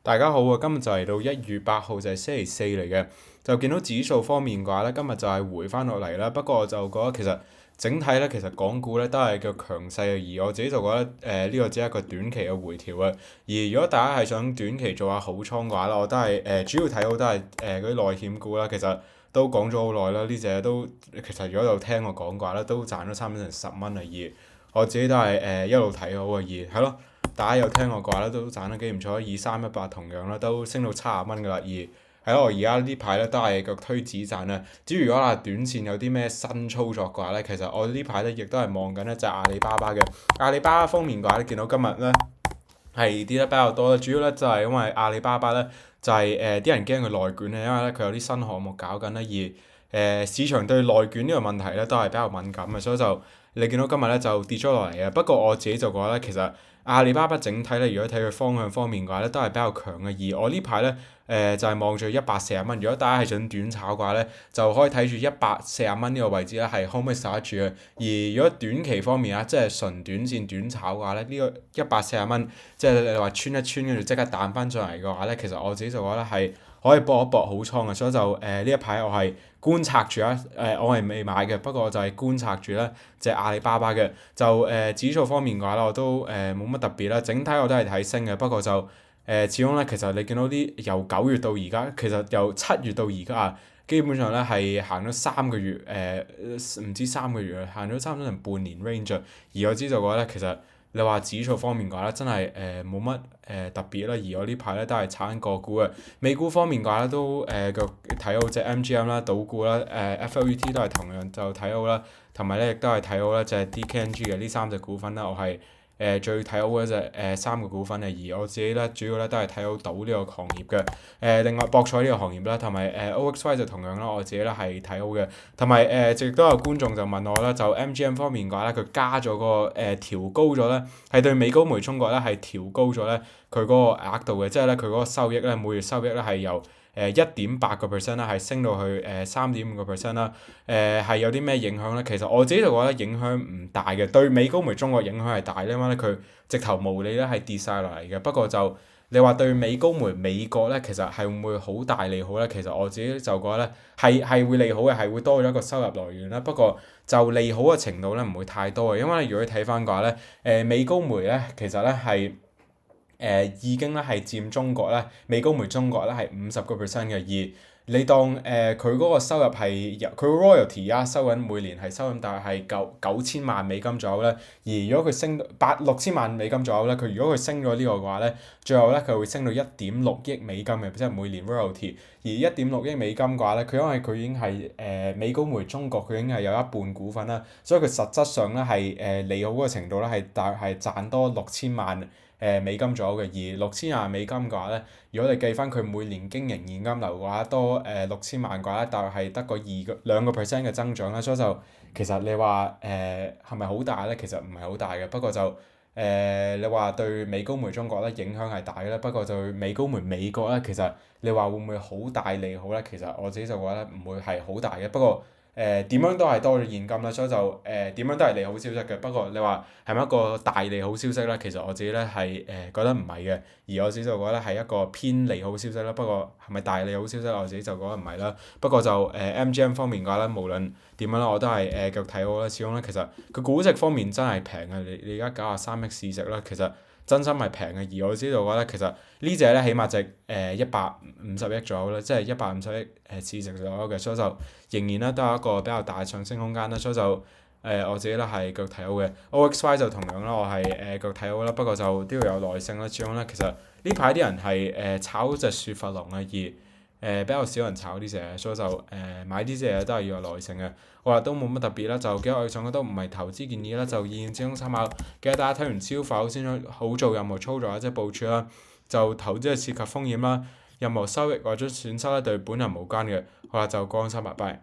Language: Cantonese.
大家好啊！今日就嚟到1月8號，就係星期四嚟嘅。就見到指數方面嘅話咧，今日就係回翻落嚟啦。不過我就覺得其實整體咧，其實港股咧都係個強勢嘅。而我自己就覺得呢個只係一個短期嘅回調啊。而如果大家係想短期做下好倉嘅話咧，我都係主要睇好都係嗰啲內險股啦。其實都講咗好耐啦，呢隻都其實如果有聽我講嘅話咧，都賺咗差唔多成10蚊啊。而我自己都係一路睇好啊。而係咯。大家有聽我嘅話咧，都賺得幾唔錯。2318同樣啦，都升到70蚊噶啦。而係咯，我而家呢排咧都係腳推止賺啊。至於如果話短線有啲咩新操作嘅話咧，其實我呢排咧亦都係望緊一隻阿里巴巴嘅。阿里巴巴方面嘅話咧，見到今日咧係跌得比較多啦。主要咧就係因為阿里巴巴咧就係啲人驚佢內卷啊，因為咧佢有啲新項目搞緊咧，而市場對內卷呢個問題咧都係比較敏感嘅，所以就你見到今日咧就跌咗落嚟啊。不過我自己就覺得咧，其實阿里巴巴整體咧，如果睇佢方向方面嘅話咧，都係比較強嘅。而我呢排咧就係望住140蚊。如果大家係想短炒嘅話咧，就可以睇住140蚊呢個位置咧，係可唔可以守得住嘅？而如果短期方面啊，即係純短線短炒嘅話咧，呢個140蚊，即係你話穿一穿跟住即刻彈翻上嚟嘅話咧，其實我自己就覺得係可以搏一搏好倉嘅。所以就呢一排我係觀察住啦。我係未買嘅，不過我就係觀察住啦，即係阿里巴巴嘅。就指數方面嘅話咧，我都冇乜特別啦。整體我都係睇升嘅，不過就始終咧，其實你見到啲由9月到而家，其實由7月到而家啊，基本上咧係行咗3個月，唔知3個月啊，行咗差唔多成半年 range。而我知道嘅話咧，其實你話指數方面嘅話咧，真係冇乜特別啦。而我呢排咧都係炒緊個股嘅。美股方面嘅話咧，都個睇好隻 MGM 啦、賭股啦、FLET 都係同樣就睇好啦，同埋咧亦都係睇好啦，就係 DKNG 嘅呢3隻股份啦，我係最睇好嗰隻3個股份嘅。而我自己咧主要咧都係睇好賭呢個行業嘅。另外博彩呢個行業啦，同埋OXY 就同樣啦，我自己咧係睇好嘅。同埋亦都有觀眾就問我啦，就 MGM 方面嘅話咧，佢加咗個調高咗咧，係對美高梅中國咧係調高咗咧佢嗰個額度嘅，即係咧佢嗰個收益咧每月收益咧係由1.8%啦，係升到去3.5%啦。係有啲咩影響咧？其實我自己就覺得影響唔大嘅，對美高梅中國影響係大，因為咧佢直頭毛利咧係跌晒落嚟嘅。不過就你話對美高梅美國咧，其實係會唔會好大利好咧？其實我自己就覺得咧係會利好嘅，係會多咗一個收入來源啦。不過就利好嘅程度咧唔會太多嘅，因為如果你睇翻嘅話咧，美高梅咧其實咧係已經咧係佔中國咧美高梅中國咧係50%嘅。而你當佢嗰個收入係佢個 royalty 啊收緊每年係收緊大概係9,000萬美金左右咧。而如果佢升到6,000萬美金左右咧，佢如果佢升咗呢個嘅話咧，最後咧佢會升到1.6億美金嘅，即係每年 royalty。而1.6億美金嘅話咧，佢因為佢已經係美高梅中國佢已經係有一半股份啦，所以佢實質上咧係利好嘅程度咧係賺多6,000萬美金左右嘅。而6,000萬美金嘅話咧，如果你計翻佢每年經營現金流嘅話，多6,000萬嘅話咧，大概係得個2%嘅增長啦。所以就其實你話係咪好大咧？其實唔係好大嘅。不過就你話對美高梅中國咧影響係大嘅咧，不過對美高梅美國咧，其實你話會唔會好大利好咧？其實我自己就覺得唔會係好大嘅。不過點樣都係多咗現金啦，所以就點樣都係利好消息嘅。不過你話係咪一個大利好消息咧？其實我自己咧係覺得唔係嘅。而我自己就覺得係一個偏利好消息啦。不過係咪大利好消息我自己就覺得唔係啦。不過就MGM 方面嘅話咧，無論點樣啦，我都係繼續睇好啦。始終咧其實佢估值方面真係平嘅。你而家93億市值啦，其實真心係平嘅。而我知道嘅話咧，其實呢隻咧起碼值150億左右啦，即係150億市值左右嘅。所以就仍然咧都有一個比較大嘅上升空間啦。所以就我自己咧係繼續睇好嘅。OXY 就同樣啦，我係繼續睇好啦。不過就都要有耐性啦。始終咧其實呢排啲人係炒隻雪佛龍啊，而比較少人炒呢隻，所以就買呢隻嘢都係要有耐性嘅。我話都冇乜特別啦，就幾個我上嘅都唔係投資建議啦，就意見之中參考。記得大家睇完消化先好做任何操作或者部署啦。就投資係涉及風險啦，任何收益或者損失咧對本人無關嘅。好啦，就講晒，拜拜。